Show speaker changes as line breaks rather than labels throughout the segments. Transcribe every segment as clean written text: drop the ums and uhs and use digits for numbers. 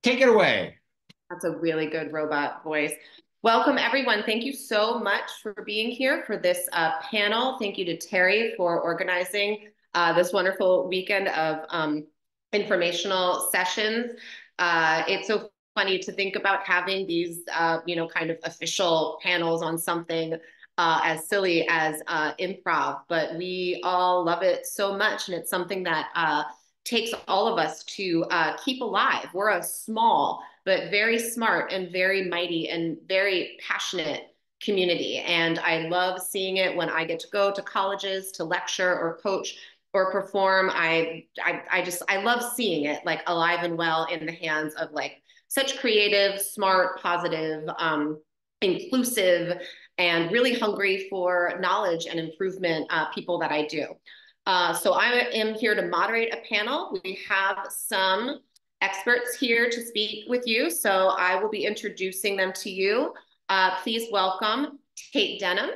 Take it away.
That's a really good robot voice. Welcome, everyone. Thank you so much for being here for this panel. Thank you to Terry for organizing this wonderful weekend of informational sessions. It's so funny to think about having these, kind of official panels on something as silly as improv, but we all love it so much, and it's something that takes all of us to keep alive. We're a small but very smart and very mighty and very passionate community. And I love seeing it when I get to go to colleges to lecture or coach or perform. I love seeing it like alive and well in the hands of like such creative, smart, positive, inclusive, and really hungry for knowledge and improvement people that I do. So I am here to moderate a panel. We have some experts here to speak with you, so I will be introducing them to you. Please welcome Tate Denham.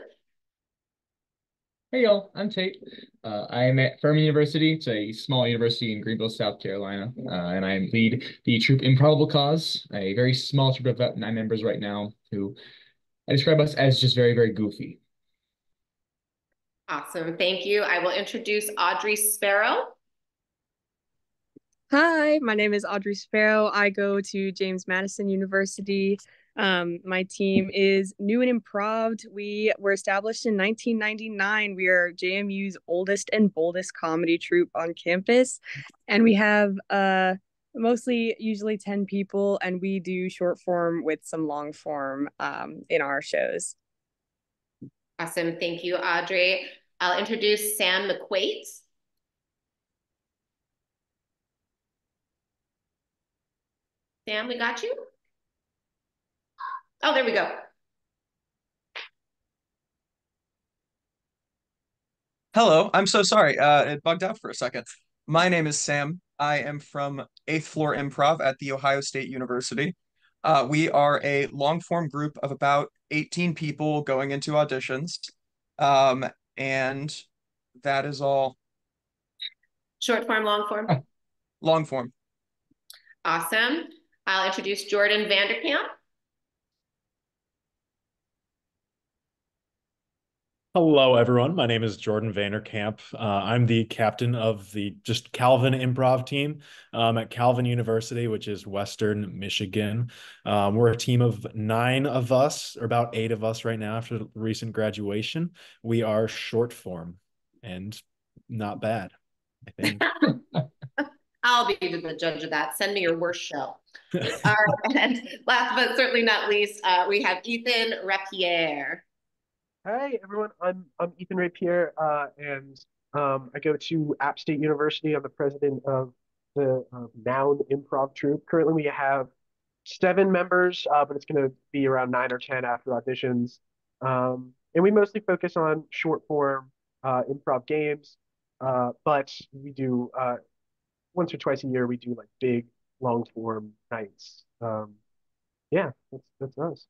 Hey y'all, I'm Tate. I'm at Furman University. It's a small university in Greenville, South Carolina, and I lead the troop Improbable Cause, a very small troop of about 9 members right now who I describe us as just very, very goofy.
Awesome, thank you. I will introduce Audrey Sparrow.
Hi, my name is Audrey Sparrow. I go to James Madison University. My team is new and improved. We were established in 1999. We are JMU's oldest and boldest comedy troupe on campus. And we have usually 10 people, and we do short form with some long form in our shows.
Awesome, thank you, Audrey. I'll introduce Sam McQuaid. Sam, we got you? Oh, there we go.
Hello, I'm so sorry. It bugged out for a second. My name is Sam. I am from 8th Floor Improv at The Ohio State University. We are a long form group of about 18 people going into auditions. And that is all.
Short form, long form?
Long form.
Awesome. I'll introduce Jordan Vanderkamp.
Hello, everyone. My name is Jordan Vanderkamp. I'm the captain of the just Calvin Improv team at Calvin University, which is Western Michigan. We're a team of 9 of us, or about 8 of us right now after the recent graduation. We are short form and not bad, I think.
I'll be the judge of that. Send me your worst show. All right, and last but certainly not least, we have Ethan Rapier.
Hi everyone, I'm Ethan Rapier, and I go to App State University. I'm the president of the Noun Improv Troupe. Currently, we have 7 members, but it's going to be around 9 or 10 after auditions. And we mostly focus on short form improv games, but we do once or twice a year we do like big long form nights. Yeah, that's us.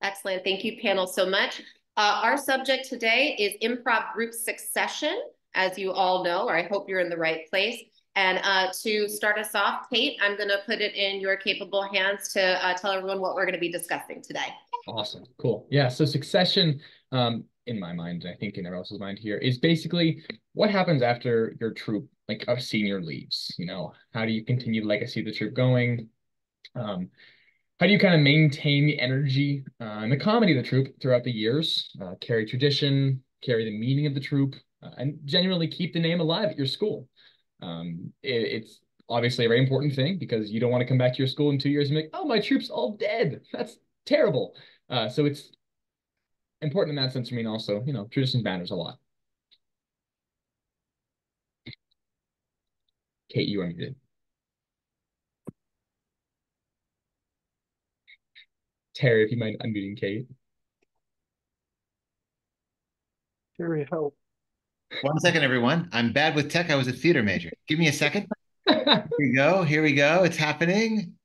Excellent. Thank you, panel, so much. Our subject today is improv group succession, as you all know, or I hope you're in the right place. And to start us off, Tate, I'm going to put it in your capable hands to tell everyone what we're going to be discussing today.
Awesome, cool. Yeah, so succession, in my mind, I think in everyone else's mind here, is basically what happens after your troop, like a senior leaves. How do you continue the legacy of the troop going? How do you kind of maintain the energy and the comedy of the troupe throughout the years, carry tradition, carry the meaning of the troupe, and genuinely keep the name alive at your school? It's obviously a very important thing because you don't want to come back to your school in 2 years and be like, oh, my troop's all dead. That's terrible. So it's important in that sense for me, and also, tradition matters a lot. Kate, you are muted. Terry, if you mind unmuting Kate.
Terry, help.
1 second, everyone. I'm bad with tech. I was a theater major. Give me a second. Here we go. Here we go. It's happening.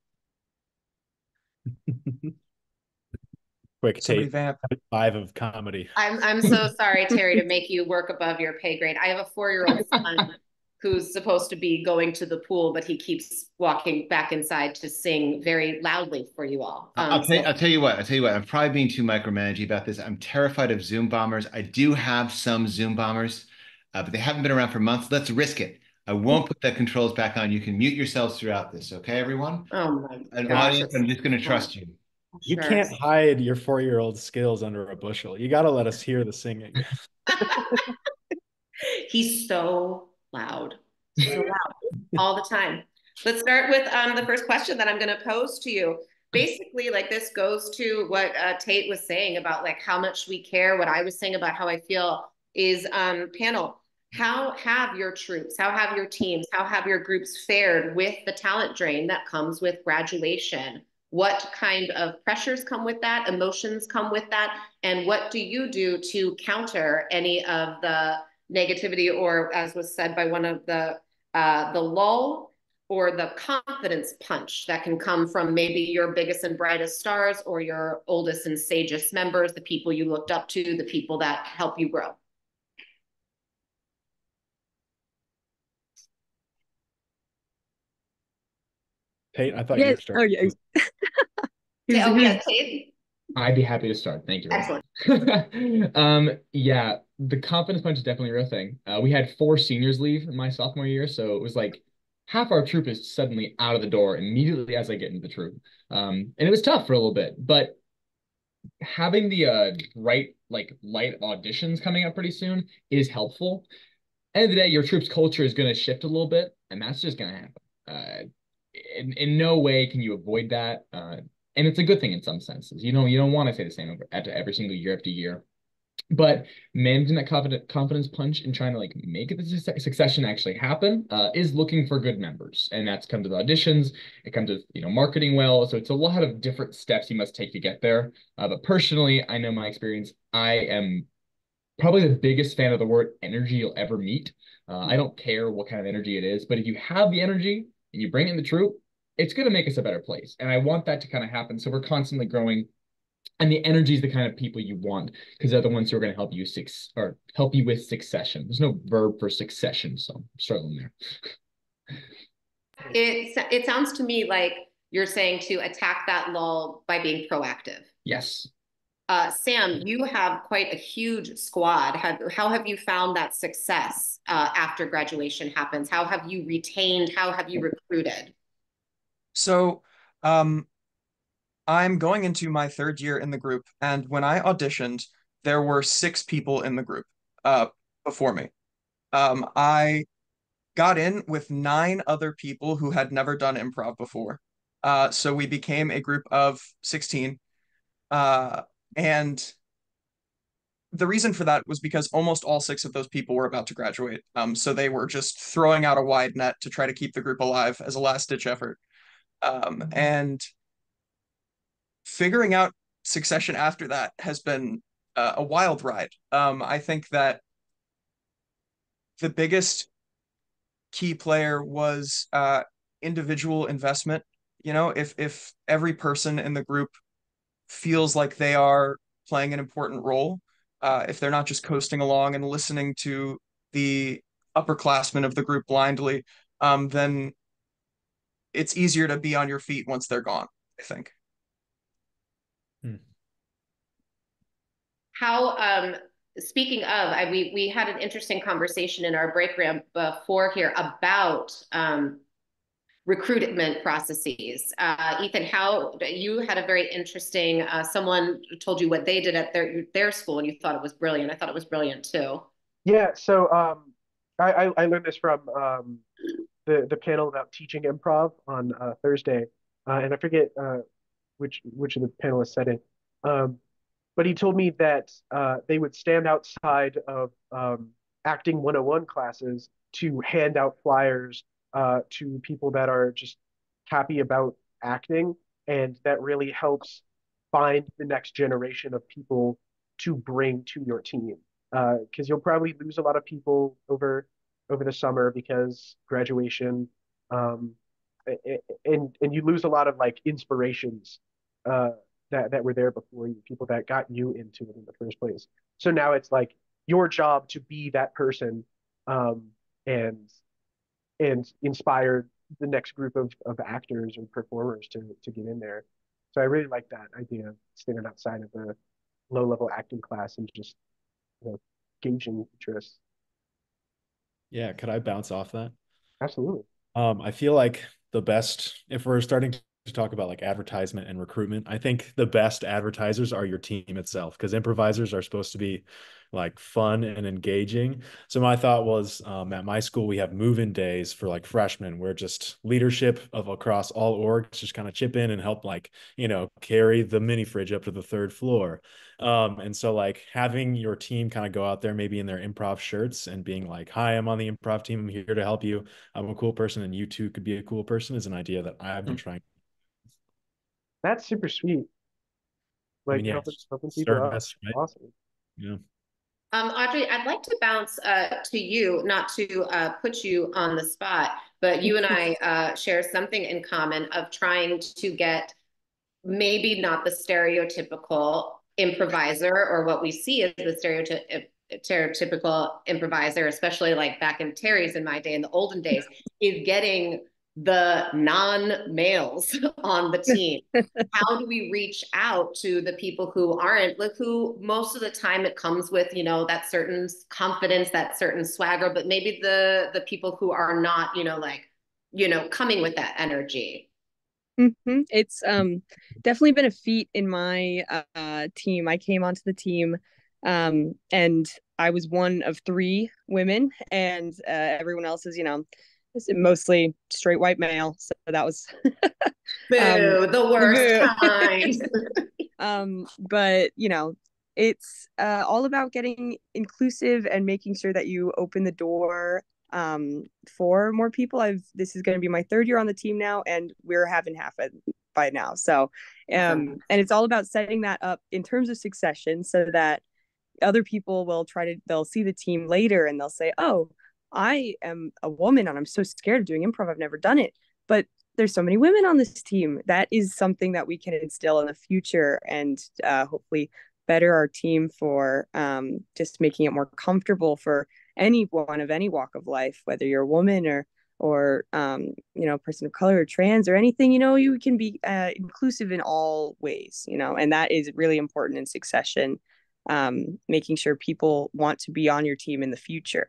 Quick,
Somebody
Tate,
vamp.
5 of comedy.
I'm so sorry, Terry, to make you work above your pay grade. I have a 4-year-old son who's supposed to be going to the pool, but he keeps walking back inside to sing very loudly for you all.
I'll tell you what. I'll tell you what. I'm probably being too micromanaging about this. I'm terrified of Zoom bombers. I do have some Zoom bombers, but they haven't been around for months. Let's risk it. I won't put the controls back on. You can mute yourselves throughout this, okay, everyone?
Oh my
An
gosh,
audience, I'm just going to trust you.
You
sure.
can't hide your 4-year-old skills under a bushel. You got to let us hear the singing.
He's so loud, so loud all the time. Let's start with the first question that I'm going to pose to you. Basically, like this goes to what Tate was saying about like how much we care. What I was saying about how I feel is panel. How have your troops, how have your teams, how have your groups fared with the talent drain that comes with graduation? What kind of pressures come with that? Emotions come with that? And what do you do to counter any of the negativity, or as was said by one of the lull or the confidence punch that can come from maybe your biggest and brightest stars or your oldest and sagest members, the people you looked up to, the people that help you grow?
Tate, I thought you
Yeah.
were
Oh,
starting.
yeah.
Yeah, Tate?
I'd be happy to start. Thank you.
Excellent.
Yeah, the confidence punch is definitely a real thing. We had 4 seniors leave in my sophomore year, so it was like half our troop is suddenly out of the door immediately as I get into the troop. And it was tough for a little bit, but having the light auditions coming up pretty soon is helpful. End of the day, your troop's culture is going to shift a little bit, and that's just going to happen. In no way can you avoid that. And it's a good thing in some senses. You don't want to say the same every single year after year. But managing that confidence punch and trying to like make it the succession actually happen is looking for good members, and that's come to the auditions. It comes to marketing well. So it's a lot of different steps you must take to get there. But personally, I know my experience. I am probably the biggest fan of the word energy you'll ever meet. I don't care what kind of energy it is, but if you have the energy and you bring it in the troop, it's going to make us a better place. And I want that to kind of happen. So we're constantly growing. And the energy is the kind of people you want because they're the ones who are going to help you with succession. There's no verb for succession, so I'm struggling there.
It sounds to me like you're saying to attack that lull by being proactive.
Yes.
Sam, you have quite a huge squad. How have you found that success after graduation happens? How have you retained? How have you recruited?
So, I'm going into my 3rd year in the group, and when I auditioned, there were 6 people in the group before me. I got in with 9 other people who had never done improv before. So we became a group of 16. And the reason for that was because almost all 6 of those people were about to graduate. So they were just throwing out a wide net to try to keep the group alive as a last-ditch effort. And figuring out succession after that has been a wild ride. I think that the biggest key player was individual investment. If every person in the group feels like they are playing an important role, if they're not just coasting along and listening to the upperclassmen of the group blindly, then it's easier to be on your feet once they're gone, I think.
How speaking of, we had an interesting conversation in our break room before here about recruitment processes. Ethan, how you had a very interesting, someone told you what they did at their school and you thought it was brilliant. I thought it was brilliant too.
Yeah, so I learned this from the panel about teaching improv on Thursday, and I forget which of the panelists said it. But he told me that they would stand outside of acting 101 classes to hand out flyers to people that are just happy about acting, and that really helps find the next generation of people to bring to your team. Because you'll probably lose a lot of people over the summer because graduation, um, and you lose a lot of like inspirations uh, that were there before you, people that got you into it in the first place. So now it's like your job to be that person, and and inspire the next group of actors and performers to get in there. So I really like that idea of standing outside of the low level acting class and just, you know, gauging interest.
Yeah, could I bounce off that?
Absolutely.
I feel like the best, if we're starting to talk about like advertisement and recruitment, I think the best advertisers are your team itself, because improvisers are supposed to be like fun and engaging. So my thought was, at my school we have move-in days for like freshmen, where just leadership of across all orgs just kind of chip in and help, like, carry the mini fridge up to the third floor. And so like having your team kind of go out there maybe in their improv shirts and being like, hi, I'm on the improv team, I'm here to help you, I'm a cool person and you too could be a cool person, is an idea that I've been trying.
That's super sweet.
I
Like
mean, yeah,
helping people out.
service, right?
Awesome.
Yeah.
Audrey, I'd like to bounce to you, not to put you on the spot, but you and I share something in common of trying to get maybe not the stereotypical improviser or what we see as the stereotypical improviser, especially like back in Terry's in my day, in the olden days, is getting the non-males on the team. How do we reach out to the people who aren't, like, who most of the time it comes with, that certain confidence, that certain swagger, but maybe the people who are not, coming with that energy.
It's definitely been a feat in my team. I came onto the team and I was one of three women, and everyone else is, mostly straight white male. So that was
Boo, the worst kind.
But it's all about getting inclusive and making sure that you open the door for more people. This is going to be my third year on the team now, and we're having half it by now. So and it's all about setting that up in terms of succession, so that other people they'll see the team later and they'll say, oh, I am a woman and I'm so scared of doing improv, I've never done it, but there's so many women on this team. That is something that we can instill in the future, and hopefully better our team for just making it more comfortable for anyone of any walk of life, whether you're a woman or person of color or trans or anything. You can be inclusive in all ways, and that is really important in succession, making sure people want to be on your team in the future.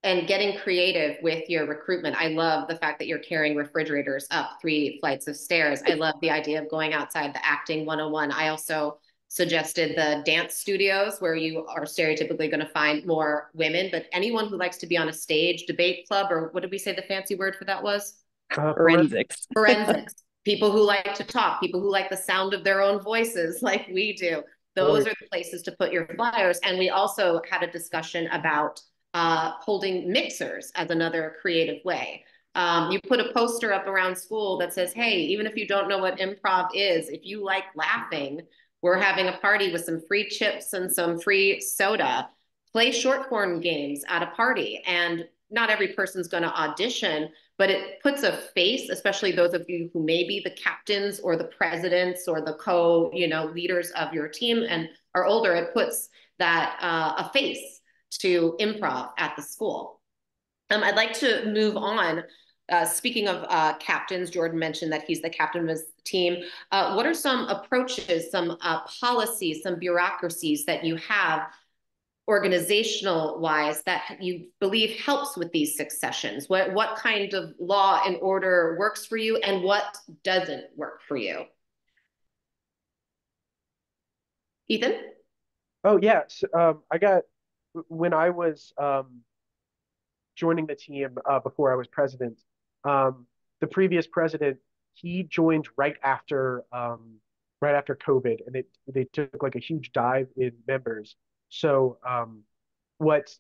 And getting creative with your recruitment. I love the fact that you're carrying refrigerators up 3 flights of stairs. I love the idea of going outside the acting 101. I also suggested the dance studios, where you are stereotypically going to find more women, but anyone who likes to be on a stage, debate club, or what did we say the fancy word for that was?
Forensics.
Forensics. People who like to talk, people who like the sound of their own voices like we do. Those are the places to put your flyers. And we also had a discussion about holding mixers as another creative way. You put a poster up around school that says, hey, even if you don't know what improv is, if you like laughing, we're having a party with some free chips and some free soda. Play short form games at a party. And not every person's going to audition, but it puts a face, especially those of you who may be the captains or the presidents or the leaders of your team and are older. It puts that a face to improv at the school. I'd like to move on. Speaking of captains, Jordan mentioned that he's the captain of his team. What are some approaches, some policies, some bureaucracies that you have organizational wise that you believe helps with these successions? What kind of law and order works for you, and what doesn't work for you? Ethan?
Oh yeah. So, when I was joining the team before I was president, the previous president, he joined right after COVID, and they took like a huge dive in members. So what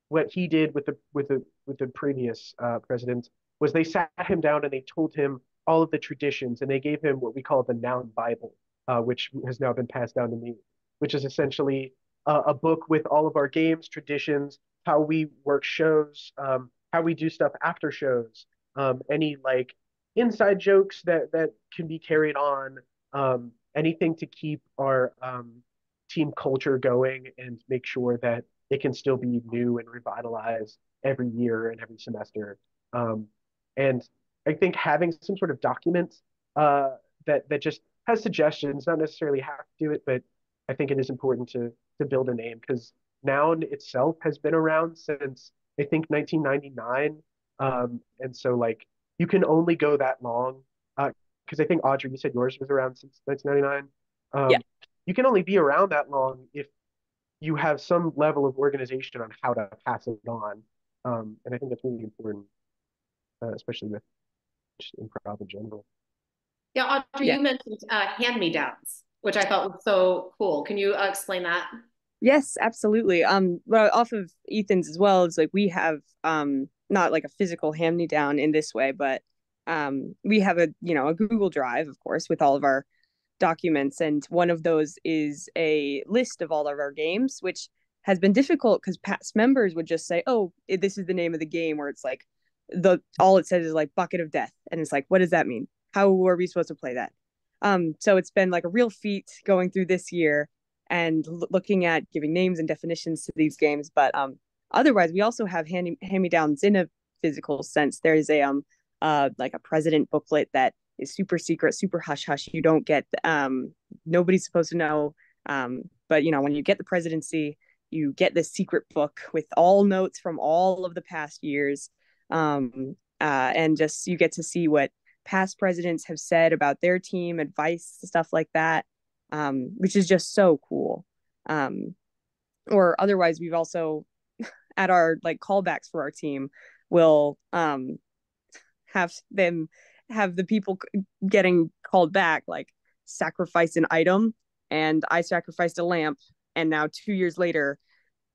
what he did with the previous president was they sat him down and they told him all of the traditions, and they gave him what we call the Noun Bible, which has now been passed down to me, which is essentially a book with all of our games, traditions, how we work shows, how we do stuff after shows, any like inside jokes that can be carried on, anything to keep our team culture going and make sure that it can still be new and revitalized every year and every semester. And I think having some sort of document that just has suggestions, not necessarily have to do it, but I think it is important to build a name because Noun itself has been around since I think 1999. And so like you can only go that long. Because I think Audrey, you said yours was around since 1999.
Yeah.
You can only be around that long if you have some level of organization on how to pass it on. And I think that's really important, especially with just improv in general.
Yeah, Audrey,
Yeah.
you mentioned hand-me-downs, which I thought was so cool. Can you explain that?
Yes, absolutely. Well, off of Ethan's as well, it's like we have not like a physical hand me down in this way, but we have a Google Drive, of course, with all of our documents, and one of those is a list of all of our games, which has been difficult because past members would just say, "Oh, this is the name of the game," where it's like the all it says is like bucket of death, and it's like, what does that mean? How are we supposed to play that? So it's been like a real feat going through this year and looking at giving names and definitions to these games. But otherwise, we also have hand me downs in a physical sense. There is a like a president booklet that is super secret, super hush hush. You don't get nobody's supposed to know. But when you get the presidency, you get this secret book with all notes from all of the past years, and just you get to see what past presidents have said about their team, advice, stuff like that, which is just so cool. Um, or otherwise, we've also at our like callbacks for our team will have them have the people getting called back like sacrifice an item, and I sacrificed a lamp, and now 2 years later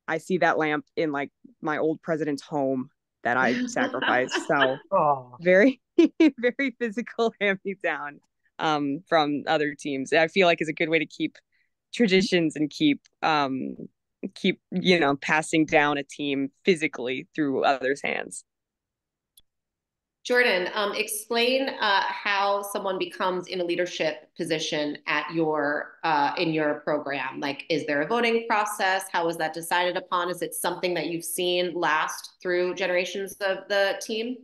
I see that lamp in like my old president's home that I sacrificed. So
Oh,
very very physical hand me down from other teams. I feel like is a good way to keep traditions and keep passing down a team physically through others' hands.
Jordan, explain how someone becomes in a leadership position at your in your program. Like, is there a voting process? How is that decided upon? Is it something that you've seen last through generations of the team?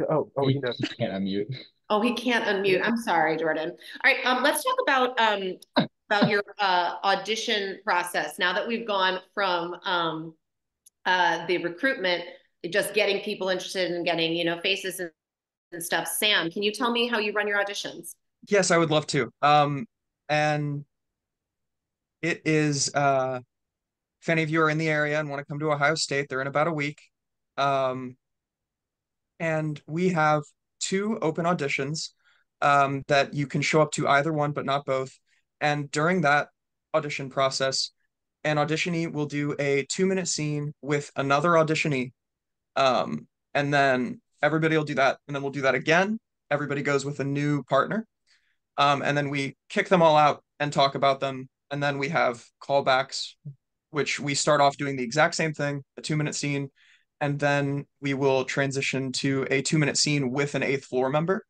oh,
He can't unmute.
Oh, he can't unmute. I'm sorry, Jordan. All right, let's talk about your audition process. Now that we've gone from the recruitment, just getting people interested in getting faces and stuff. Sam, can you tell me how you run your auditions?
Yes, I would love to. And it is if any of you are in the area and want to come to Ohio State, they're in about a week. Um, and we have two open auditions that you can show up to either one, but not both. And during that audition process, an auditionee will do a 2-minute scene with another auditionee. And then everybody will do that, and then we'll do that again. Everybody goes with a new partner. And then we kick them all out and talk about them. And then we have callbacks, which we start off doing the exact same thing, a 2-minute scene, and then we will transition to a 2-minute scene with an eighth floor member.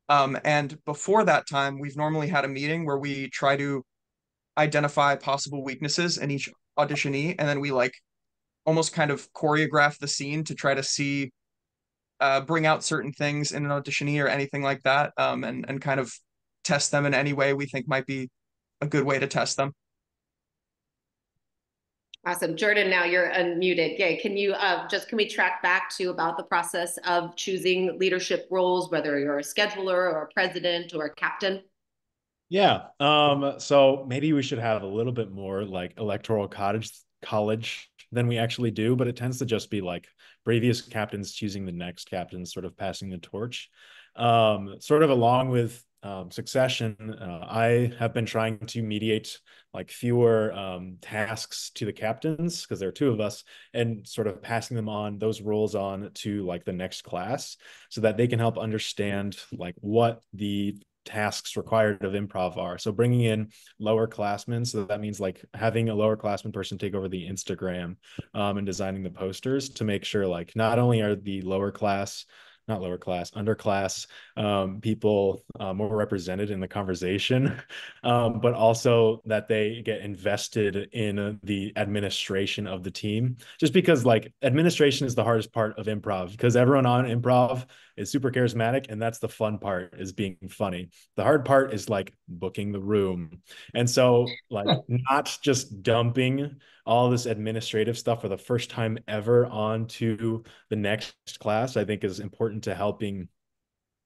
And before that time, we've normally had a meeting where we try to identify possible weaknesses in each auditionee, and then we like almost kind of choreograph the scene to try to see bring out certain things in an auditionee or anything like that, and kind of test them in any way we think might be a good way to test them.
Awesome. Jordan, now you're unmuted. Yay. Can you can we track back to about the process of choosing leadership roles, whether you're a scheduler or a president or a captain?
Yeah. So maybe we should have a little bit more like electoral college than we actually do, but it tends to just be like previous captains choosing the next captain, sort of passing the torch. Sort of along with succession, I have been trying to mediate like fewer tasks to the captains because there are two of us, and sort of passing them on those roles on to like the next class so that they can help understand like what the tasks required of improv are. So bringing in lower classmen, so that means like having a lower classman person take over the Instagram and designing the posters to make sure like not only are the lower class not lower class, underclass people more represented in the conversation, but also that they get invested in the administration of the team. Just because like administration is the hardest part of improv because everyone on improv is super charismatic and that's the fun part is being funny. The hard part is like booking the room. And so like not just dumping all this administrative stuff for the first time ever onto the next class, I think is important to helping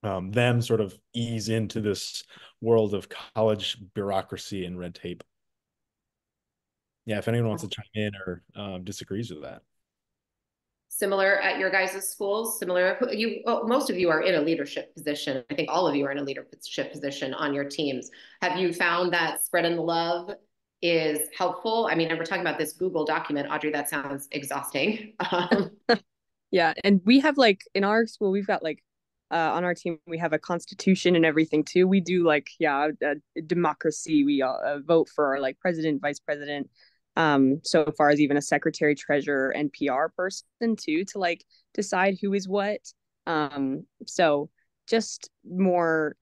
them sort of ease into this world of college bureaucracy and red tape. Yeah, if anyone wants to chime in or disagrees with that.
Similar at your guys' schools? Similar, most of you are in a leadership position. I think all of you are in a leadership position on your teams. Have you found that spreading the love is helpful? I mean, and we're talking about this Google document, Audrey, that sounds exhausting.
Yeah, and we have like in our school, we've got like on our team, we have a constitution and everything too. We do like democracy. We vote for our like president, vice president, so far as even a secretary, treasurer, and PR person too to like decide who is what. So just more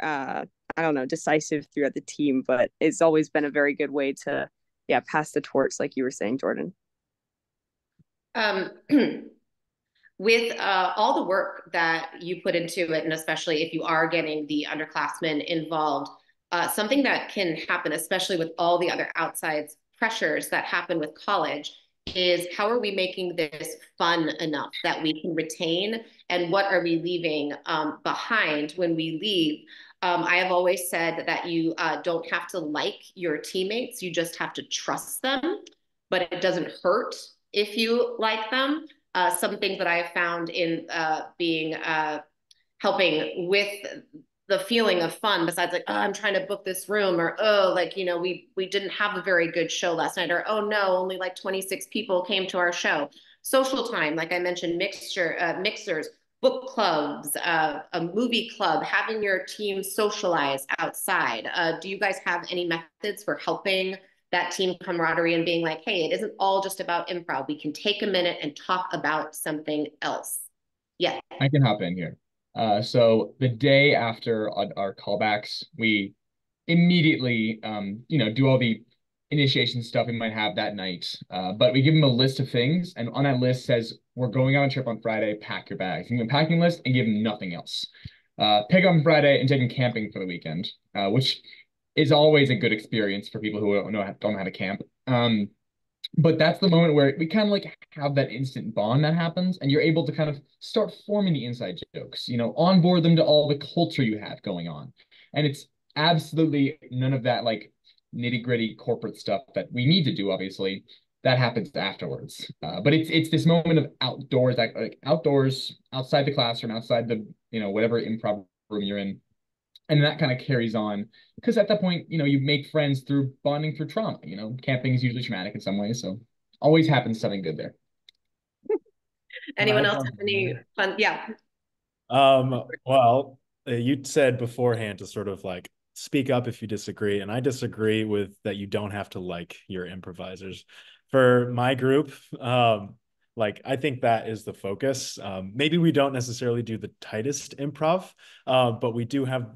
I don't know, decisive throughout the team, but it's always been a very good way to pass the torch, like you were saying, Jordan.
Um, with all the work that you put into it, and especially if you are getting the underclassmen involved, something that can happen, especially with all the other outside pressures that happen with college, is how are we making this fun enough that we can retain, and what are we leaving behind when we leave? I have always said that you don't have to like your teammates, you just have to trust them, but it doesn't hurt if you like them. Some things that I have found in being helping with the feeling of fun, besides like, oh, I'm trying to book this room, or oh, like, you know, we didn't have a very good show last night, or oh no, only like 26 people came to our show. Social time, like I mentioned, mixers, book clubs, a movie club, having your team socialize outside. Do you guys have any methods for helping that team camaraderie and being like, hey, it isn't all just about improv. We can take a minute and talk about something else. Yeah.
I can hop in here. So the day after our callbacks, we immediately, do all the initiation stuff we might have that night. But we give them a list of things, and on that list says, we're going on a trip on Friday, pack your bags. Give them a packing list and give them nothing else. Pick up on Friday and take them camping for the weekend, which is always a good experience for people who don't know how to camp. But that's the moment where we kind of like have that instant bond that happens, and you're able to kind of start forming the inside jokes, onboard them to all the culture you have going on. And it's absolutely none of that like nitty-gritty corporate stuff that we need to do, obviously. That happens afterwards. But it's this moment of outdoors, like outdoors, outside the classroom, outside the, whatever improv room you're in. And that kind of carries on because at that point, you make friends through bonding through trauma. Camping is usually traumatic in some ways, so always happens something good there.
Anyone else have any fun? Yeah.
Well, you said beforehand to sort of like speak up if you disagree, and I disagree with that. You don't have to like your improvisers. For my group, like I think that is the focus. Maybe we don't necessarily do the tightest improv, but we do have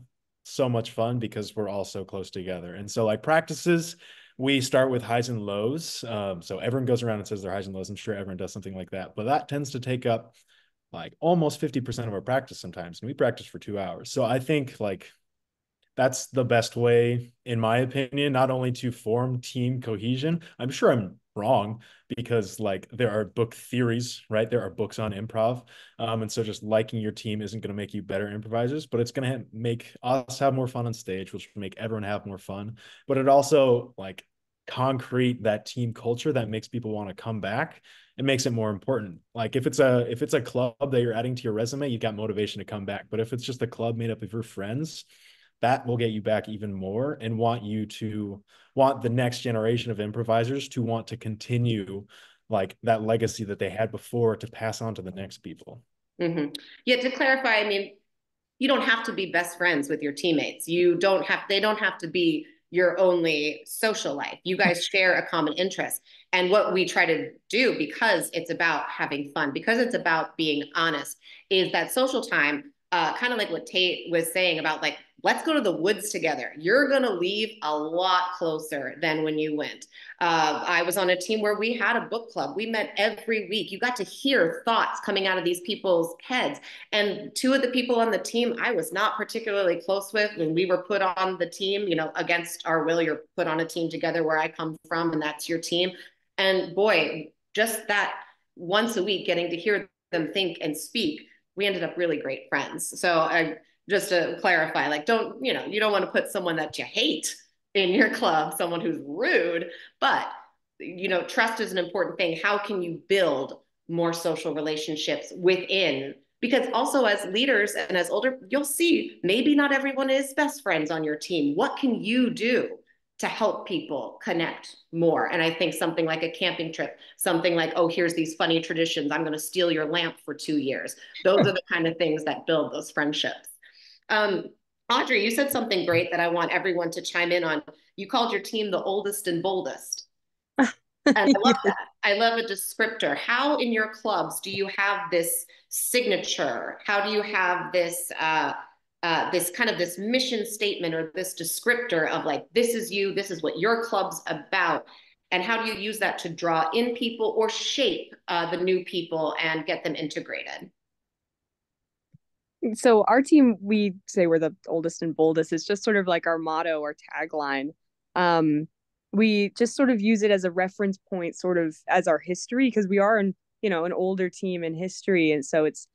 so much fun because we're all so close together. And so like practices, we start with highs and lows. So everyone goes around and says their highs and lows. I'm sure everyone does something like that, but that tends to take up like almost 50% of our practice sometimes. And we practice for 2 hours. So I think like that's the best way, in my opinion, not only to form team cohesion. I'm sure I'm wrong because like there are book theories, right? There are books on improv. And so just liking your team isn't going to make you better improvisers, but it's going to make us have more fun on stage, which will make everyone have more fun. But it also like concrete that team culture that makes people want to come back. It makes it more important. Like if it's a club that you're adding to your resume, you got motivation to come back. But if it's just a club made up of your friends, that will get you back even more and want the next generation of improvisers to want to continue like that legacy that they had before to pass on to the next people.
Mm-hmm. Yeah, to clarify, I mean, you don't have to be best friends with your teammates. They don't have to be your only social life. You guys share a common interest. And what we try to do, because it's about having fun, because it's about being honest, is that social time, kind of like what Tate was saying about like, let's go to the woods together. You're going to leave a lot closer than when you went. I was on a team where we had a book club. We met every week. You got to hear thoughts coming out of these people's heads. And two of the people on the team I was not particularly close with when we were put on the team, you know, against our will. You're put on a team together where I come from, and that's your team. And boy, just that once a week, getting to hear them think and speak, we ended up really great friends. So just to clarify, like, don't, you know, you don't want to put someone that you hate in your club, someone who's rude, but, you know, trust is an important thing. How can you build more social relationships within? Because also as leaders and as older, you'll see maybe not everyone is best friends on your team. What can you do to help people connect more? And I think something like a camping trip, something like, oh, here's these funny traditions. I'm going to steal your lamp for 2 years. Those are the kind of things that build those friendships. Um, Audrey, you said something great that I want everyone to chime in on. You called your team the oldest and boldest. And I love that. I love a descriptor. How in your clubs do you have this signature? How do you have this this kind of this mission statement or this descriptor of like, this is you, this is what your club's about? And how do you use that to draw in people or shape the new people and get them integrated?
So our team, we say we're the oldest and boldest. It's just sort of like our motto, our tagline. We just sort of use it as a reference point, sort of as our history, because we are an older team in history, and so it's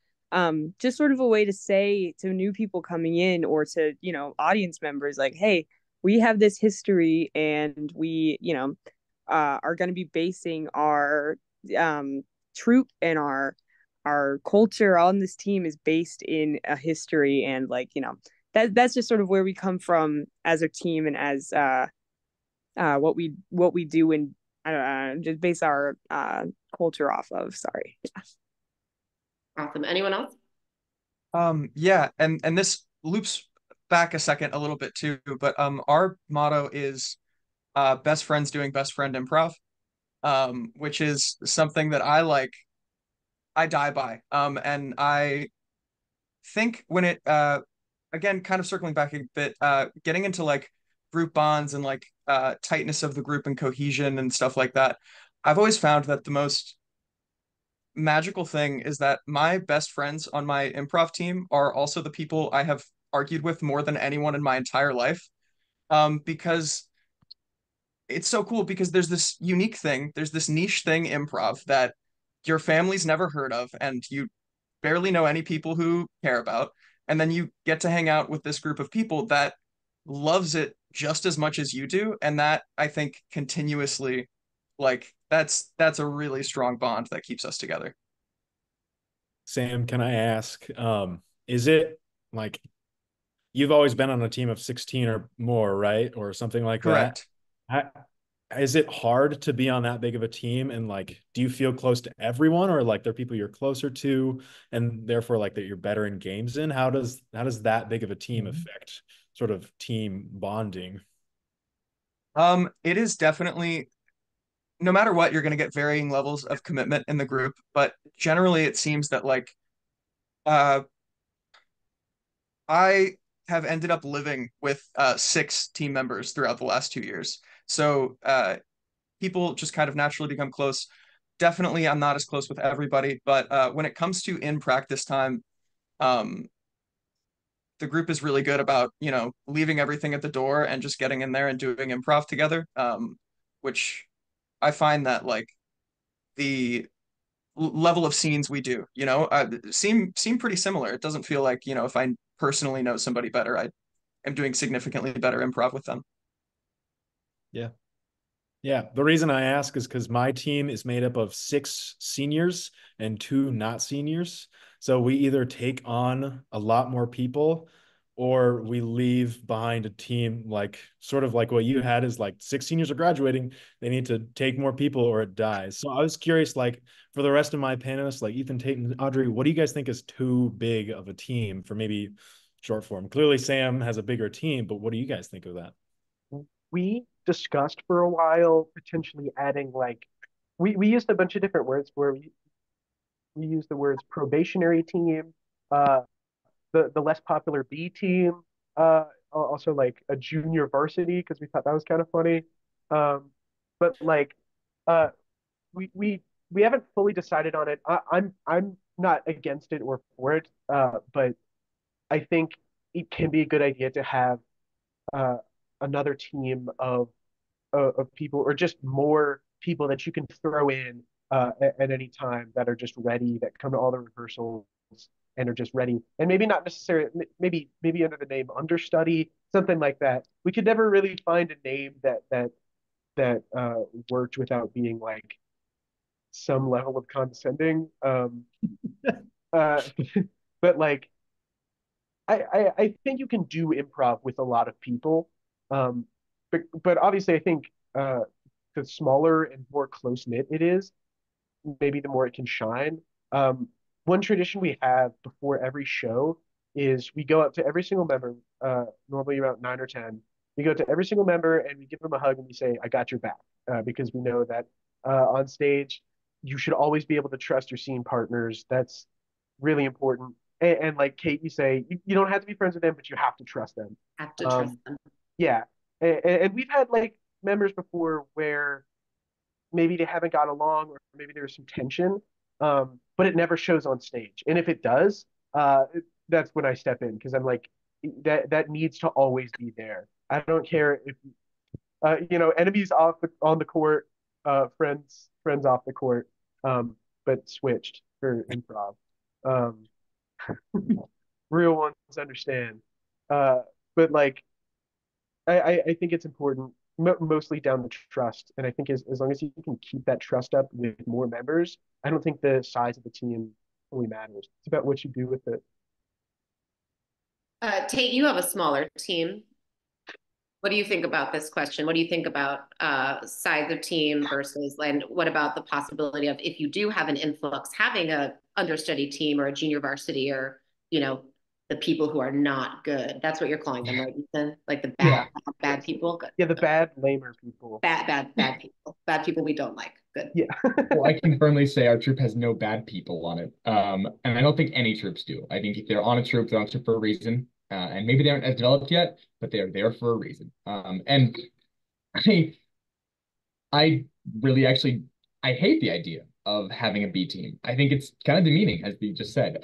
just sort of a way to say to new people coming in or to audience members like, hey, we have this history, and we are going to be basing our troop and our culture on this team is based in a history, and like that's just sort of where we come from as a team and as what we do and just base our culture off of. Sorry.
Awesome. Anyone else?
Yeah, and this loops back a second a little bit too, but our motto is best friends doing best friend improv, which is something that I die by. And I think when it again, kind of circling back a bit, getting into like group bonds and like tightness of the group and cohesion and stuff like that, I've always found that the most magical thing is that my best friends on my improv team are also the people I have argued with more than anyone in my entire life. Because it's so cool because there's this unique thing, there's this niche thing, improv, that your family's never heard of and you barely know any people who care about. And then you get to hang out with this group of people that loves it just as much as you do. And that I think continuously, like that's a really strong bond that keeps us together.
Sam, can I ask, is it like you've always been on a team of 16 or more, right? Or something like that?
Correct.
I, is it hard to be on that big of a team? And like, do you feel close to everyone, or like there are people you're closer to and therefore like that you're better in games in? How does that big of a team affect sort of team bonding?
It is definitely, no matter what, you're going to get varying levels of commitment in the group, but generally it seems that like uh I have ended up living with six team members throughout the last 2 years. So people just kind of naturally become close. Definitely, I'm not as close with everybody, but when it comes to in practice time, um, the group is really good about, leaving everything at the door and just getting in there and doing improv together, which I find that like the level of scenes we do, seem pretty similar. It doesn't feel like, if I personally know somebody better, I am doing significantly better improv with them.
Yeah. Yeah, the reason I ask is because my team is made up of 6 seniors and 2 not seniors. So we either take on a lot more people or we leave behind a team like sort of like what you had is like 6 seniors are graduating. They need to take more people or it dies. So I was curious, like for the rest of my panelists, like Ethan, Tate, and Audrey, what do you guys think is too big of a team for maybe short form? Clearly, Sam has a bigger team, but what do you guys think of that?
We discussed for a while potentially adding like we used a bunch of different words where we used the words probationary team, uh, the less popular B team, also like a junior varsity because we thought that was kind of funny. But like uh, we we we haven't fully decided on it. I'm not against it or for it, but I think it can be a good idea to have uh, another team of people or just more people that you can throw in at any time that are just ready, that come to all the rehearsals and are just ready. And maybe not necessarily, maybe under the name understudy, something like that. We could never really find a name that worked without being like some level of condescending. Uh, but like I think you can do improv with a lot of people. Um, but obviously I think the smaller and more close knit it is, maybe the more it can shine. Um, One tradition we have before every show is we go up to every single member, normally about 9 or 10. We go to every single member and we give them a hug and we say, "I got your back," because we know that on stage you should always be able to trust your scene partners. That's really important. And like Kate, you say you don't have to be friends with them, but you have to trust them.
Have to trust
Um,
them.
yeah, and we've had like members before where maybe they haven't got along or maybe there's some tension, but it never shows on stage. And if it does, that's when I step in because I'm like, that needs to always be there. I don't care if enemies on the court, friends off the court, but switched for improv. Um, Real ones understand. Uh, but like I think it's important, mostly down to trust. And I think as long as you can keep that trust up with more members, I don't think the size of the team really matters. It's about what you do with it.
Tate, you have a smaller team. What do you think about this question? What do you think about size of team versus, and what about the possibility of if you do have an influx, having a understudy team or a junior varsity or, you know, the people who are not good. That's what you're calling them, right, Ethan? Like the
Yeah.
bad people. Good.
Yeah, the bad, lamer people.
Bad people. Bad people we don't like. Good.
Yeah.
Well, I can firmly say our troop has no bad people on it. And I don't think any troops do. I think if they're on a troop, they're on a troop for a reason. And maybe they aren't as developed yet, but they're there for a reason. And I, I really actually, I hate the idea of having a B team. I think it's kind of demeaning, as we just said.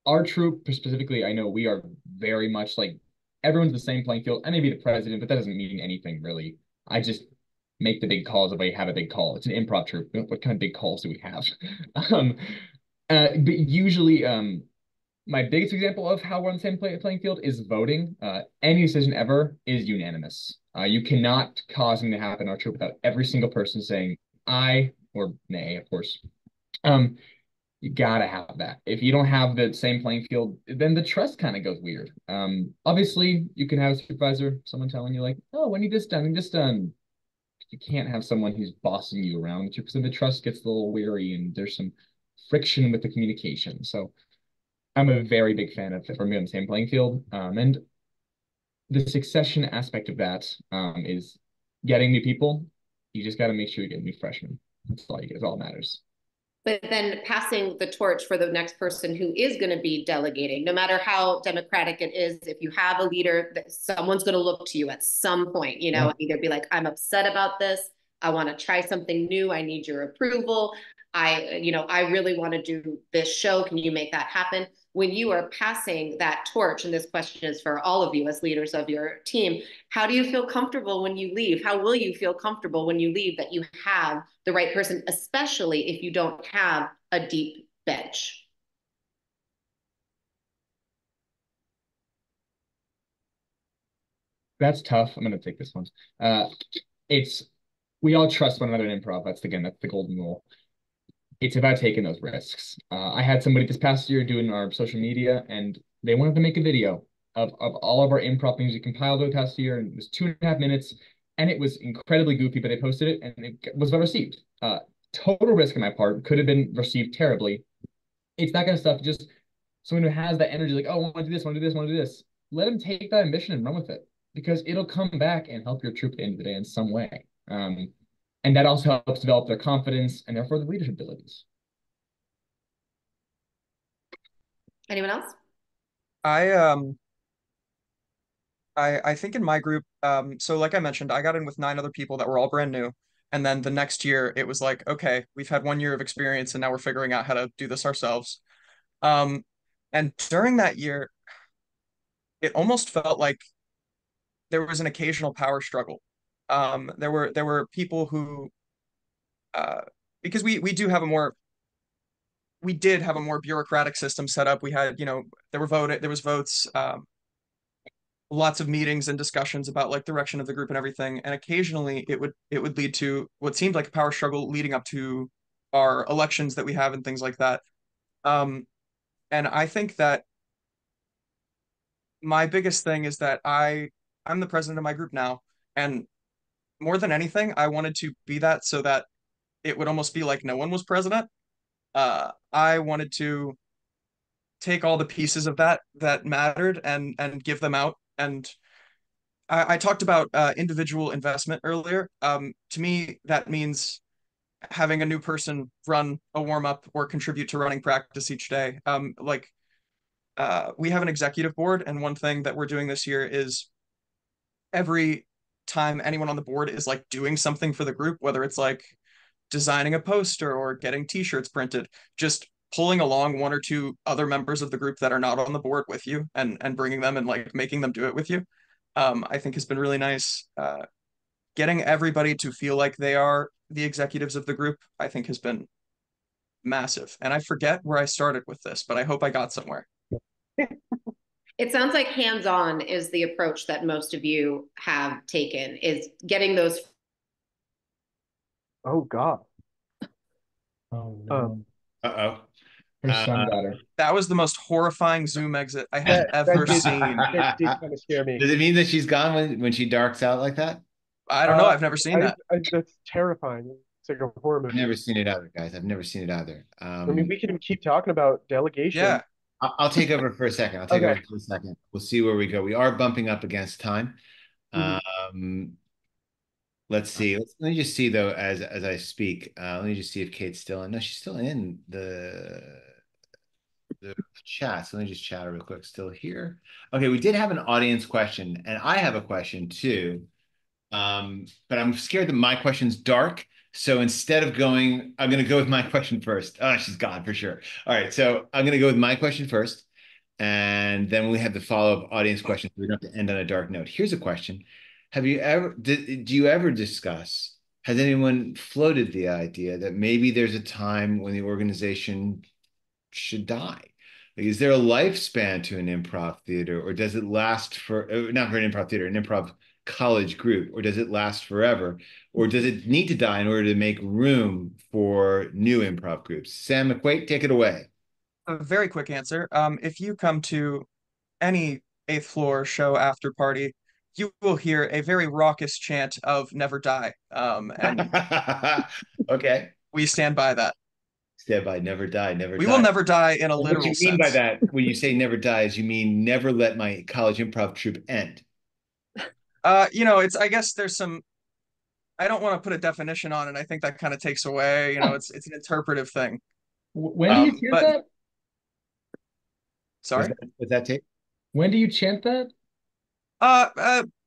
Our troop specifically, I know we are very much like everyone's the same playing field. I may be the president, but that doesn't mean anything really. I just make the big calls if I have a big call. It's an improv troop. What kind of big calls do we have? um, but usually, my biggest example of how we're on the same playing field is voting. Any decision ever is unanimous. You cannot cause something to happen in our troop without every single person saying aye or nay, of course. Um, you gotta have that. If you don't have the same playing field, then the trust kind of goes weird. Obviously, you can have a supervisor, someone telling you like, "Oh, when you this done, and this done." You can't have someone who's bossing you around because then the trust gets a little weary and there's some friction with the communication. So I'm a very big fan of for me on the same playing field. And the succession aspect of that is getting new people. You just got to make sure you get new freshmen. That's all you get. That's all that matters.
But then passing the torch for the next person who is going to be delegating, no matter how democratic it is, if you have a leader, that someone's going to look to you at some point, you know,
Yeah.
and either be like, I'm upset about this. I want to try something new. I need your approval. I really want to do this show. Can you make that happen? When you are passing that torch, and this question is for all of you as leaders of your team, how do you feel comfortable when you leave? How will you feel comfortable when you leave that you have the right person, especially if you don't have a deep bench?
That's tough. I'm gonna take this one. Uh, it's we all trust one another in improv. That's the golden rule. It's about taking those risks. I had somebody this past year doing our social media, and they wanted to make a video of all of our improv things we compiled over the past year, and it was 2.5 minutes, and it was incredibly goofy, but they posted it, and it was well received. Total risk on my part, could have been received terribly. It's that kind of stuff. Just someone who has that energy, like, oh, I want to do this, want to do this, want to do this. Let them take that ambition and run with it because it'll come back and help your troop at the end of the day in some way. And that also helps develop their confidence and therefore their leadership abilities.
Anyone else?
I I think in my group, so like I mentioned, I got in with 9 other people that were all brand new. And then the next year it was like, okay, we've had 1 year of experience and now we're figuring out how to do this ourselves. Um, and during that year, it almost felt like there was an occasional power struggle. There were people who uh because we did have a more bureaucratic system set up. We had, there was votes, lots of meetings and discussions about like direction of the group and everything. And occasionally it would lead to what seemed like a power struggle leading up to our elections that we have and things like that. Um, and I think that my biggest thing is that I'm the president of my group now, and more than anything, I wanted to be that so that it would almost be like no one was president. I wanted to take all the pieces of that mattered and give them out. And I talked about individual investment earlier. To me, that means having a new person run a warm up or contribute to running practice each day. We have an executive board, and one thing that we're doing this year is every time anyone on the board is like doing something for the group, whether it's like designing a poster or getting t-shirts printed, just pulling along 1 or 2 other members of the group that are not on the board with you and bringing them and like making them do it with you. I think has been really nice. Getting everybody to feel like they are the executives of the group, I think has been massive. And I forget where I started with this, but I hope I got somewhere.
It sounds like hands-on is the approach that most of you have taken, is getting those.
Oh God.
Oh no.
Uh-oh.
Her son got her.
That was the most horrifying Zoom exit I have ever seen.
That did kind of scare me.
Does it mean that she's gone when she darks out like that?
I don't know. I've never seen that.
That's terrifying. It's like a horror
I've
movie.
never seen it either, guys. I've never seen it either.
I mean, we can keep talking about delegation.
Yeah.
I'll take over for a second. I'll take
Okay.
over for a second. We'll see where we go. We are bumping up against time.
Mhm.
Let's see. Let me just see though as I speak. Let me just see if Kate's still in. No, she's still in the chat. So let me just chat her real quick. Still here. Okay, we did have an audience question, and I have a question too. But I'm scared that my question's dark. So instead of going, I'm going to go with my question first. Oh, she's gone for sure. All right. So I'm going to go with my question first. And then we have the follow-up audience question. We don't have to end on a dark note. Here's a question. Do you ever discuss, has anyone floated the idea that maybe there's a time when the organization should die? Like, is there a lifespan to an improv theater, or does it last for not for an improv theater, an improv college group, or does it last forever, or does it need to die in order to make room for new improv groups? Sam McQuaid, take it away.
A very quick answer. If you come to any eighth floor show after party, you will hear a very raucous chant of "Never Die," and
Okay.
we stand by that.
Stand by, never die, never
We will
die.
never die in a
What
literal
you mean by
sense.
that, when you say never dies, you mean never let my college improv troupe end.
It's I guess there's some. I don't want to put a definition on it. I think that kind of takes away. It's an interpretive thing.
When do you chant
But
that?
sorry.
Was that take?
When do you chant that?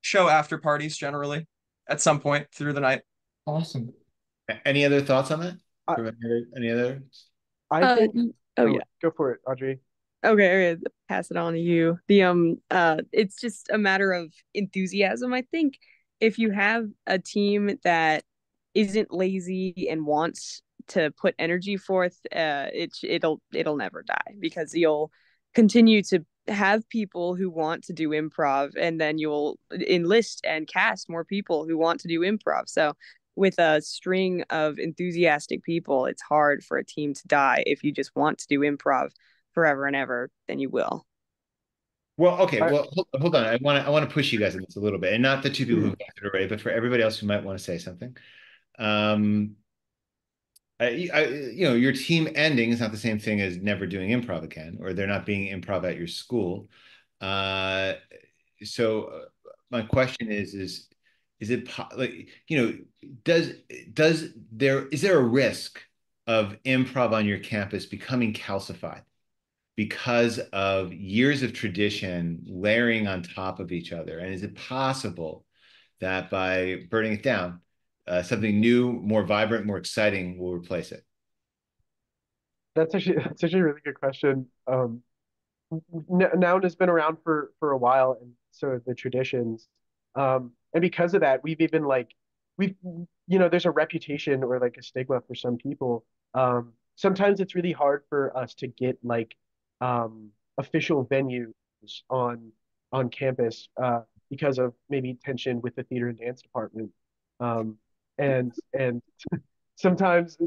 Show after parties generally at some point through the night.
Awesome.
Any other thoughts on that?
I,
Any other?
I think.
Oh yeah.
Go for it, Audrey.
Okay, pass it on to you. It's just a matter of enthusiasm. I think if you have a team that isn't lazy and wants to put energy forth, it'll never die because you'll continue to have people who want to do improv, and then you'll enlist and cast more people who want to do improv. So with a string of enthusiastic people, it's hard for a team to die if you just want to do improv forever and ever, then you will.
Well, okay.
I,
Well, hold on. I want to push you guys in this a little bit, and not the two people who answered already, but for everybody else who might want to say something. Um, your team ending is not the same thing as never doing improv again, or they're not being improv at your school. Uh, so my question is it like, does is there a risk of improv on your campus becoming calcified? because of years of tradition layering on top of each other? And is it possible that by burning it down, something new, more vibrant, more exciting will replace it?
That's actually a really good question. Noun has been around for a while, and so have the traditions. And because of that, we've even like we've there's a reputation or like a stigma for some people. Sometimes it's really hard for us to get like official venues on on campus because of maybe tension with the theater and dance department. Um, and sometimes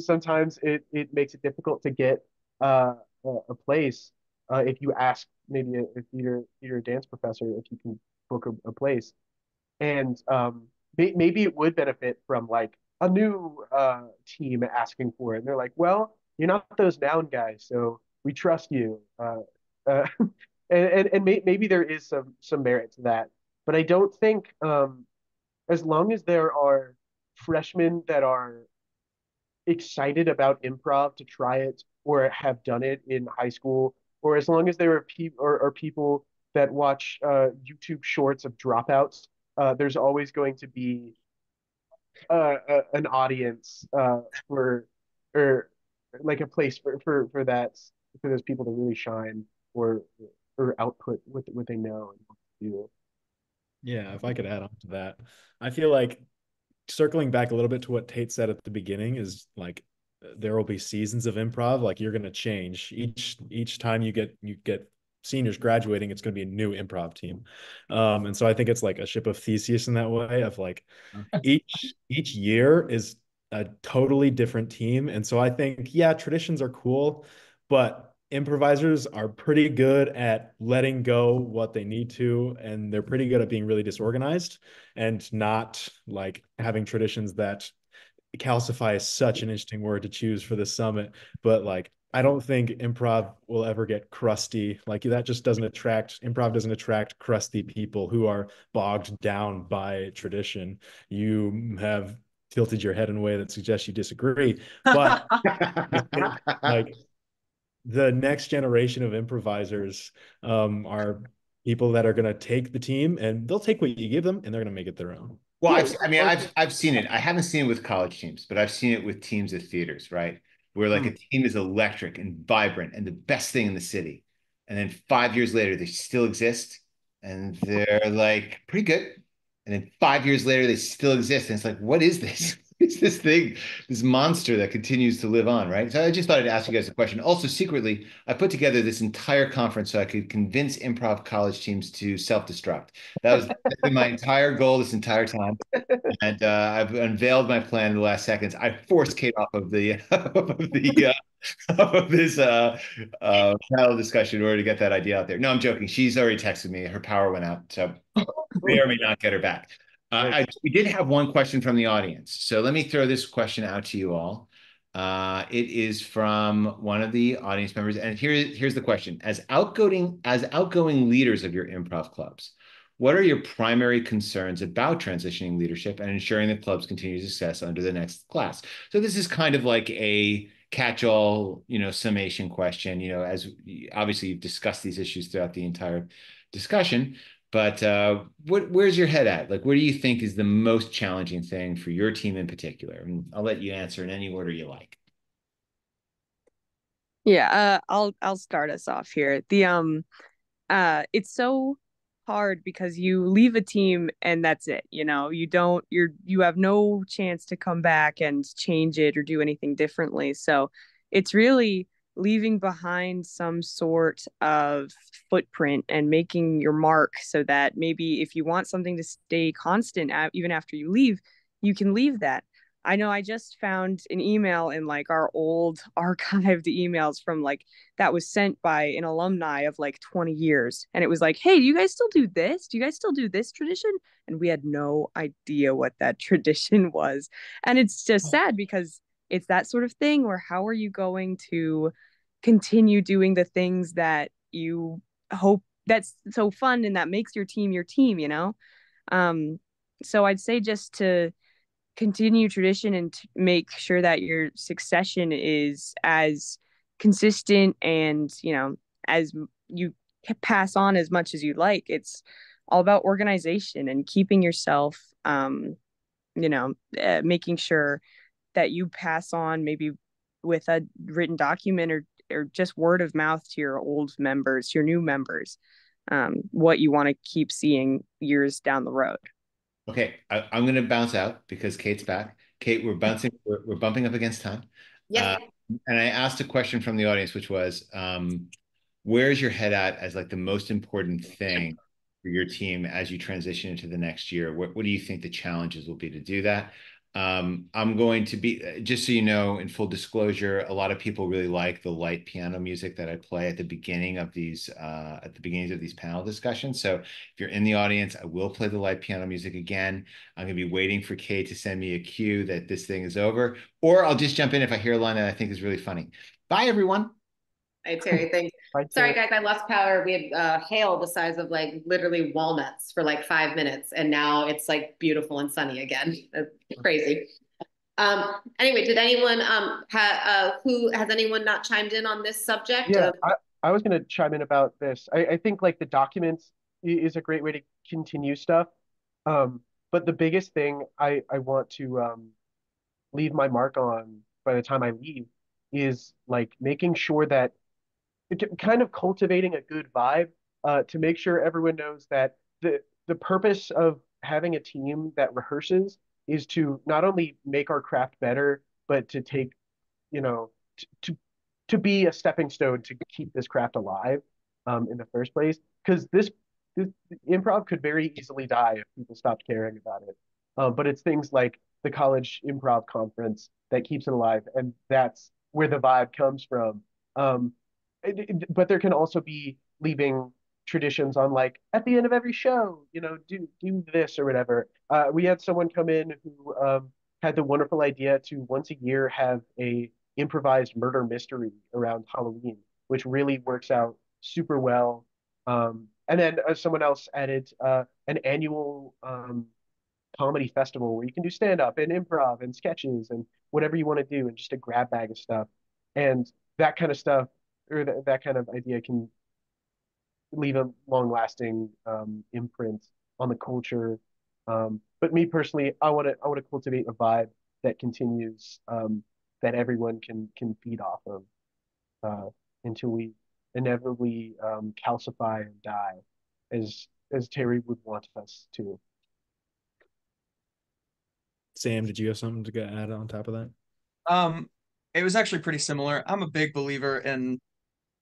it makes it difficult to get a place if you ask maybe a theater dance professor if you can book a place. And maybe it would benefit from like a new team asking for it. And they're like, well, you're not those noun guys, so we trust you. Uh, and maybe there is some merit to that, but I don't think as long as there are freshmen that are excited about improv to try it or have done it in high school, or as long as there are people that watch YouTube shorts of dropouts, there's always going to be an audience for or like a place for that for those people to really shine or or output what they know and what to do.
Yeah, if I could add on to that, I feel like circling back a little bit to what Tate said at the beginning is like there will be seasons of improv. Like you're going to change each time you get seniors graduating, it's going to be a new improv team. And so I think it's like a ship of Theseus in that way of like each year is a totally different team. And so I think, yeah, traditions are cool, but improvisers are pretty good at letting go what they need to, and they're pretty good at being really disorganized and not like having traditions that calcify is such an interesting word to choose for the summit, but like I don't think improv will ever get crusty. Like that just doesn't attract improv doesn't attract crusty people who are bogged down by tradition. You have tilted your head in a way that suggests you disagree, but I think like the next generation of improvisers are people that are going to take the team and they'll take what you give them and they're going to make it their own.
Well,
Yeah,
I mean, I've seen it. I haven't seen it with college teams, but I've seen it with teams at theaters, right? Where like a
Hmm.
team is electric and vibrant and the best thing in the city, and then 5 years later they still exist and they're like pretty good, and then 5 years later they still exist, and it's like, what is this? It's this thing, this monster that continues to live on, right? So I just thought I'd ask you guys a question. Also, secretly, I put together this entire conference so I could convince improv college teams to self-destruct. That's been my entire goal this entire time. And I've unveiled my plan in the last seconds. I forced Kate off of the of this panel discussion in order to get that idea out there. No, I'm joking. She's already texted me. Her power went out, so may or may not get her back. We did have one question from the audience, so let me throw this question out to you all. It is from one of the audience members, and here's the question: as outgoing leaders of your improv clubs, what are your primary concerns about transitioning leadership and ensuring that clubs continue success under the next class? So this is kind of like a catch-all, summation question. As obviously you've discussed these issues throughout the entire discussion, but where's your head at? Like, what do you think is the most challenging thing for your team in particular? And I'll let you answer in any order you like.
Yeah, I'll start us off here. It's so hard because you leave a team and that's it. You have no chance to come back and change it or do anything differently. So it's really leaving behind some sort of footprint and making your mark so that maybe if you want something to stay constant even after you leave, you can leave that. I know I just found an email in like our old archived emails from like that was sent by an alumni of like 20 years. And it was like, hey, do you guys still do this? Do you guys still do this tradition? And we had no idea what that tradition was. And it's just sad because it's that sort of thing where how are you going to continue doing the things that you hope that's so fun and that makes your team? Um, so I'd say just to continue tradition and to make sure that your succession is as consistent and as you pass on as much as you like. It's all about organization and keeping yourself, making sure that you pass on maybe with a written document or just word of mouth to your old members, your new members, what you want to keep seeing years down the road.
Okay, I'm going to bounce out because Kate's back. Kate, we're bumping up against time. Uh,
Yes.
and I asked a question from the audience, which was, where's your head at as like the most important thing for your team as you transition into the next year? What do you think the challenges will be to do that? I'm going to be, just so you know, in full disclosure, a lot of people really like the light piano music that I play at the beginning of these panel discussions. So if you're in the audience, I will play the light piano music again. I'm going to be waiting for Kate to send me a cue that this thing is over, or I'll just jump in if I hear a line that I think is really funny. Bye, everyone.
Hi, Terry. Thanks.
Bye,
Sorry,
Terry.
guys, I lost power. We had hail the size of like literally walnuts for like 5 minutes, and now it's like beautiful and sunny again. It's crazy. Anyway, did anyone who has anyone not chimed in on this subject
Yeah,
of
I was going to chime in about this. I think like the documents is a great way to continue stuff. But the biggest thing I want to leave my mark on by the time I leave is like making sure that kind of cultivating a good vibe to make sure everyone knows that the purpose of having a team that rehearses is to not only make our craft better, but to take, you know, to be a stepping stone to keep this craft alive in the first place. Because this improv could very easily die if people stopped caring about it. But it's things like the college improv conference that keeps it alive, and that's where the vibe comes from. Um, but there can also be leaving traditions on like at the end of every show, do this or whatever. We had someone come in who had the wonderful idea to once a year have a improvised murder mystery around Halloween, which really works out super well. And then someone else added an annual comedy festival where you can do stand up and improv and sketches and whatever you want to do and just a grab bag of stuff. And that kind of stuff or that kind of idea can leave a long lasting imprint on the culture. But me personally, I want to cultivate a vibe that continues that everyone can feed off of uh, until we inevitably calcify and die, as Terry would want us to.
Sam, did you have something to get add on top of that?
Um, it was actually pretty similar. I'm a big believer in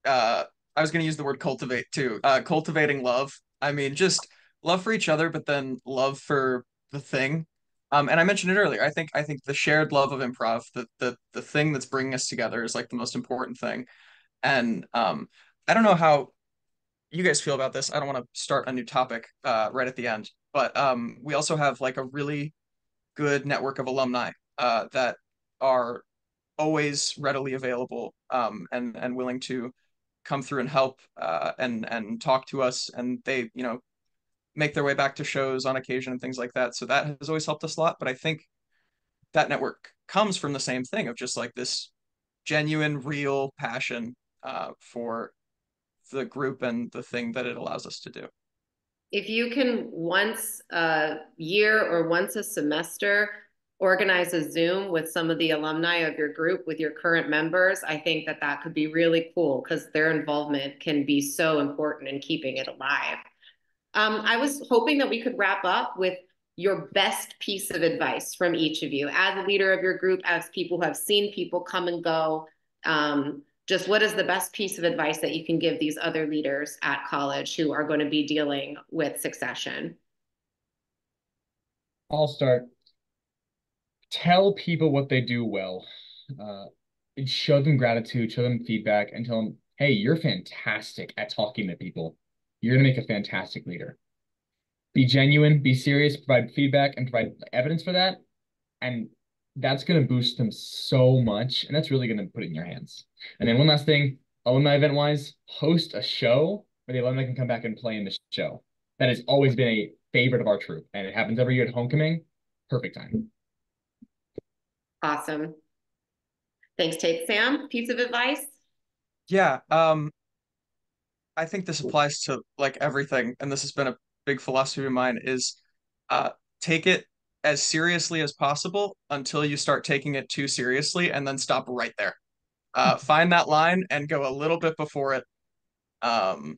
I was going to use the word cultivate too. Cultivating love. I mean, just love for each other, but then love for the thing. And I mentioned it earlier. I think the shared love of improv, the thing that's bringing us together, is like the most important thing. And I don't know how you guys feel about this. I don't want to start a new topic right at the end, but we also have like a really good network of alumni that are always readily available and willing to come through and help and talk to us, and they make their way back to shows on occasion and things like that. So that has always helped us a lot. But I think that network comes from the same thing of just like this genuine, real passion for the group and the thing that it allows us to do.
if you can once a year or once a semester organize a Zoom with some of the alumni of your group with your current members, I think that that could be really cool because their involvement can be so important in keeping it alive. I was hoping that we could wrap up with your best piece of advice from each of you as a leader of your group, as people who have seen people come and go. Just what is the best piece of advice that you can give these other leaders at college who are going to be dealing with succession?
I'll start. Tell people what they do well. Uh, show them gratitude, show them feedback, and tell them, hey, you're fantastic at talking to people. You're going to make a fantastic leader. Be genuine, be serious, provide feedback, and provide evidence for that. And that's going to boost them so much. And that's really going to put it in your hands. And then one last thing, alumni event wise, host a show where the alumni can come back and play in the show. That has always been a favorite of our troop. And it happens every year at homecoming. Perfect time.
Awesome. Thanks, Tate. Sam, piece of advice?
Yeah. I think this applies to like everything, and this has been a big philosophy of mine, is uh, take it as seriously as possible until you start taking it too seriously, and then stop right there. Find that line and go a little bit before it. Um,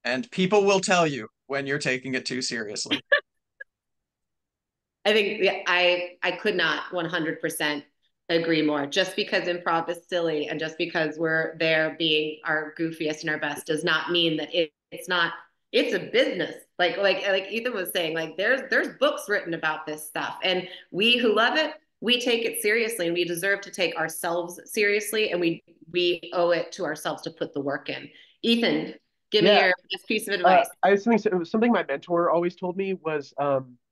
and people will tell you when you're taking it too seriously.
I think yeah, I could not 100% agree more. Just because improv is silly and just because we're there being our goofiest and our best does not mean that it's not. It's a business. Like Ethan was saying, like there's books written about this stuff, and we who love it, we take it seriously, and we deserve to take ourselves seriously, and we owe it to ourselves to put the work in. Ethan, give me
Yeah,
your best piece of advice.
I have something my mentor always told me was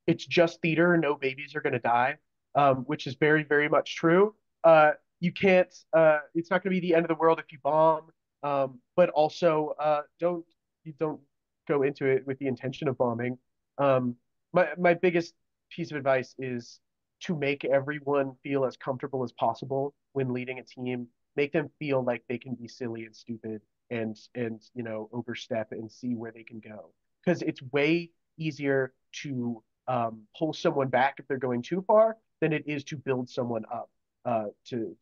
it's just theater, no babies are going to die, which is very, very much true. You can't, it's not going to be the end of the world if you bomb, but also you don't go into it with the intention of bombing. My biggest piece of advice is to make everyone feel as comfortable as possible when leading a team. Make them feel like they can be silly and stupid and overstep and see where they can go, because it's way easier to pull someone back if they're going too far than it is to build someone up to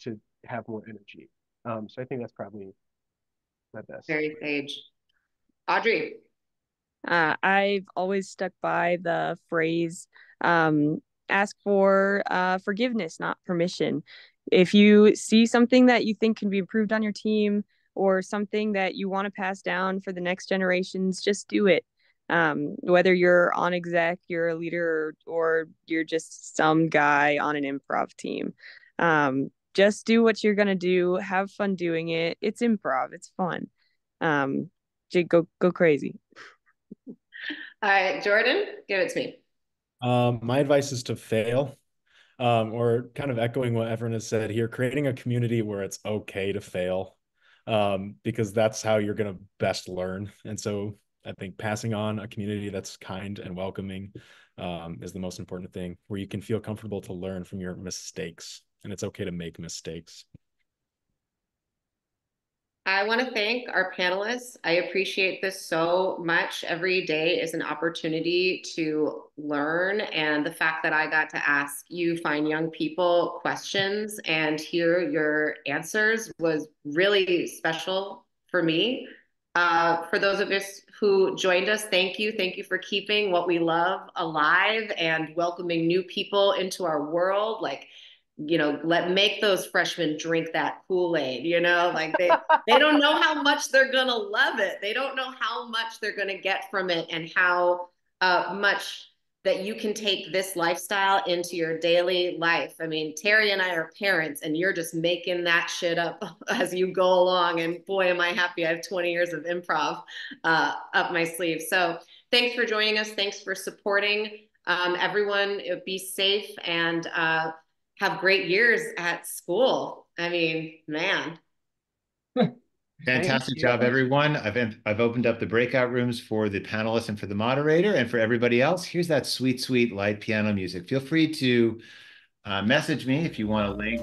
have more energy. So I think that's probably my best.
Very sage. Audrey.
I've always stuck by the phrase, um, ask for forgiveness, not permission. If you see something that you think can be improved on your team or something that you want to pass down for the next generations, just do it. Whether you're on exec, you're a leader, or you're just some guy on an improv team. Just do what you're gonna do. Have fun doing it. It's improv. It's fun. Um, go crazy.
All right, Jordan, give it to me.
My advice is to fail, or kind of echoing what everyone has said here, creating a community where it's okay to fail, because that's how you're going to best learn. And so I think passing on a community that's kind and welcoming, is the most important thing, where you can feel comfortable to learn from your mistakes, and it's okay to make mistakes.
I want to thank our panelists. I appreciate this so much. Every day is an opportunity to learn. And the fact that I got to ask you fine young people questions and hear your answers was really special for me. For those of us who joined us, thank you. Thank you for keeping what we love alive and welcoming new people into our world. Like, let make those freshmen drink that Kool-Aid, like they don't know how much they're gonna love it. They don't know how much they're gonna get from it and how much that you can take this lifestyle into your daily life. I mean, Terry and I are parents, and you're just making that shit up as you go along. And boy, am I happy I have 20 years of improv up my sleeve. So thanks for joining us. Thanks for supporting everyone. Be safe and have great years at school. I mean, man.
Fantastic job, everyone. I've opened up the breakout rooms for the panelists and for the moderator and for everybody else. Here's that sweet, sweet light piano music. Feel free to message me if you want a link.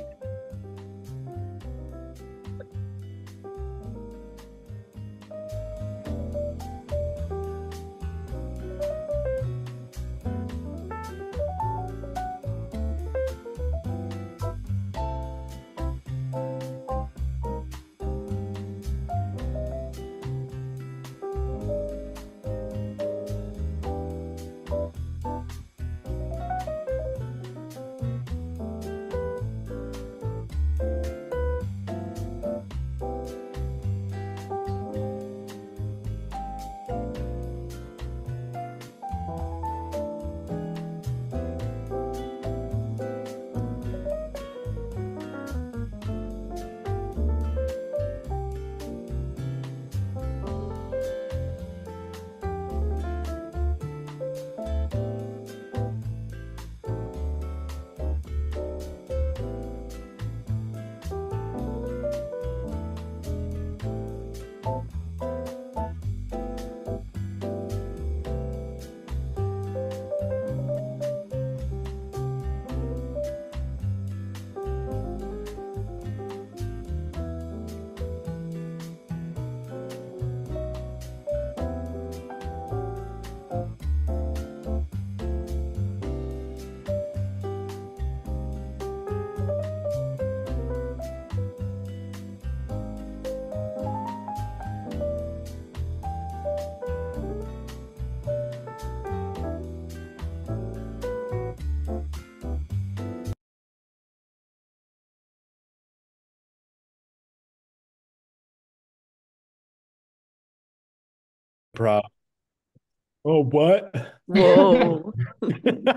Improv. Oh, what?
Whoa.